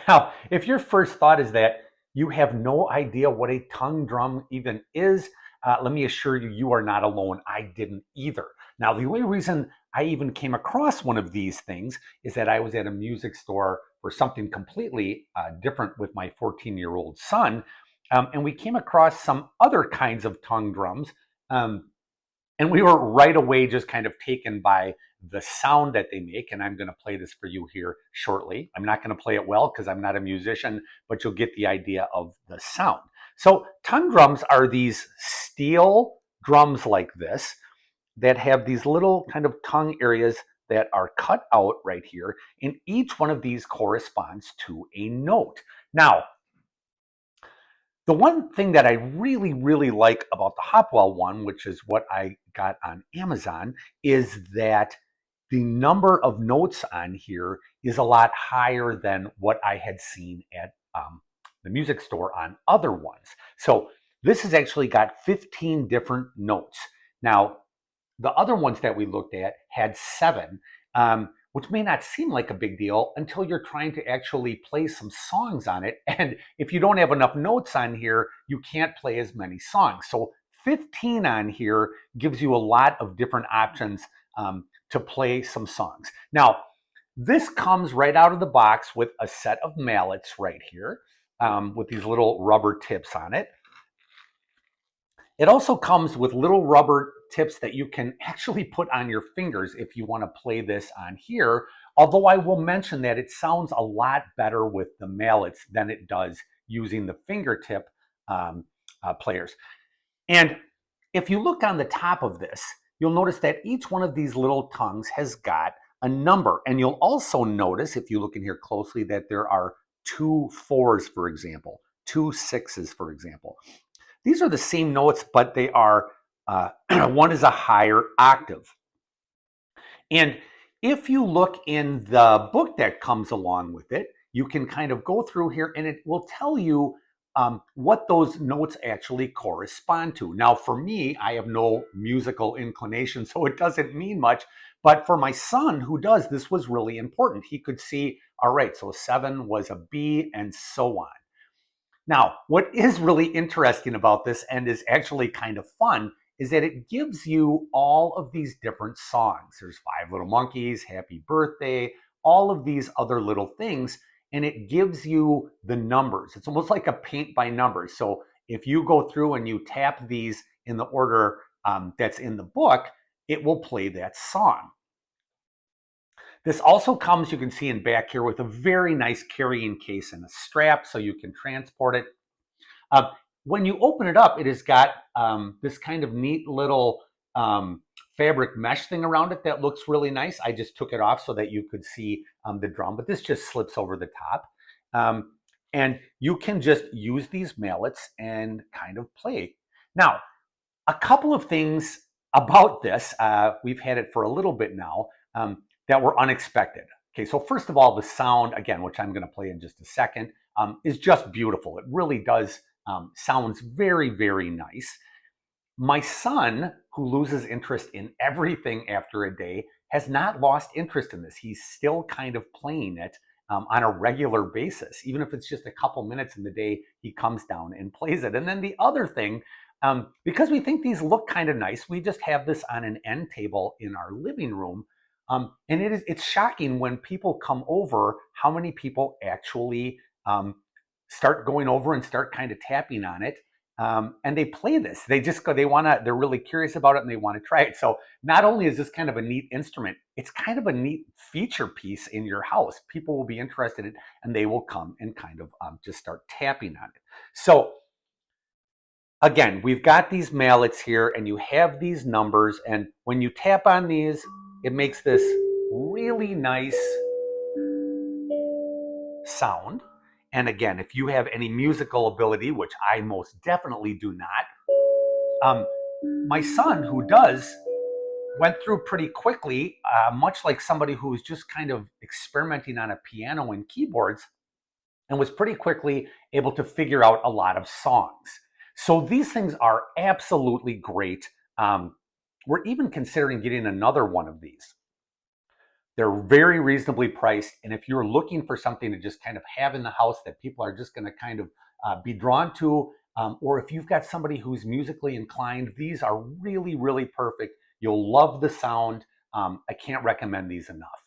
Now, if your first thought is that you have no idea what a tongue drum even is, let me assure you, you are not alone. I didn't either. Now, the only reason I even came across one of these things is that I was at a music store for something completely different with my 14-year-old son. And we came across some other kinds of tongue drums. Um, and we were right away just kind of taken by the sound that they make. And I'm going to play this for you here shortly. I'm not going to play it well because I'm not a musician, but you'll get the idea of the sound. So tongue drums are these steel drums like this that have these little kind of tongue areas that are cut out right here. And each one of these corresponds to a note. Now, the one thing that I really, really like about the Hopwell one, which is what I got on Amazon, is that the number of notes on here is a lot higher than what I had seen at the music store on other ones. So this has actually got 15 different notes. Now, the other ones that we looked at had 7, which may not seem like a big deal until you're trying to actually play some songs on it. And if you don't have enough notes on here, you can't play as many songs. So 15 on here gives you a lot of different options to play some songs. Now, this comes right out of the box with a set of mallets right here with these little rubber tips on it. It also comes with little rubber tips that you can actually put on your fingers if you want to play this on here. Although I will mention that it sounds a lot better with the mallets than it does using the fingertip players. And if you look on the top of this, you'll notice that each one of these little tongues has got a number. And you'll also notice, if you look in here closely, that there are 2 4s, for example, 2 6s, for example. These are the same notes, but they are, one is a higher octave. And if you look in the book that comes along with it, you can kind of go through here and it will tell you what those notes actually correspond to. Now, for me, I have no musical inclination, so it doesn't mean much. But for my son, who does, this was really important. He could see, all right, so 7 was a B and so on. Now, what is really interesting about this and is actually kind of fun is that it gives you all of these different songs. There's Five Little Monkeys, Happy Birthday, all of these other little things, and it gives you the numbers. It's almost like a paint by numbers. So if you go through and you tap these in the order that's in the book, it will play that song. This also comes, you can see in back here, with a very nice carrying case and a strap so you can transport it. Uh, when you open it up, it has got this kind of neat little fabric mesh thing around it that looks really nice. I just took it off so that you could see the drum, but this just slips over the top. And you can just use these mallets and kind of play. Now, a couple of things about this, we've had it for a little bit now, that were unexpected. Okay, so first of all, the sound, again, which I'm going to play in just a second, is just beautiful. It really does sounds very, very nice. My son, who loses interest in everything after a day, has not lost interest in this. He's still kind of playing it on a regular basis. Even if it's just a couple minutes in the day, he comes down and plays it. And then the other thing, because we think these look kind of nice, we just have this on an end table in our living room. And it's shocking when people come over how many people actually start going over and start kind of tapping on it. And they play this. They just go, they're really curious about it and they want to try it. So not only is this kind of a neat instrument, it's kind of a neat feature piece in your house. People will be interested in, and they will come and kind of just start tapping on it. So again, we've got these mallets here and you have these numbers. And when you tap on these, it makes this really nice sound. And again, if you have any musical ability, which I most definitely do not, my son, who does, went through pretty quickly, much like somebody who's just kind of experimenting on a piano and keyboards, and was pretty quickly able to figure out a lot of songs. So these things are absolutely great. We're even considering getting another one of these. They're very reasonably priced. And if you're looking for something to just kind of have in the house that people are just going to kind of be drawn to, or if you've got somebody who's musically inclined, these are really, really perfect. You'll love the sound. I can't recommend these enough.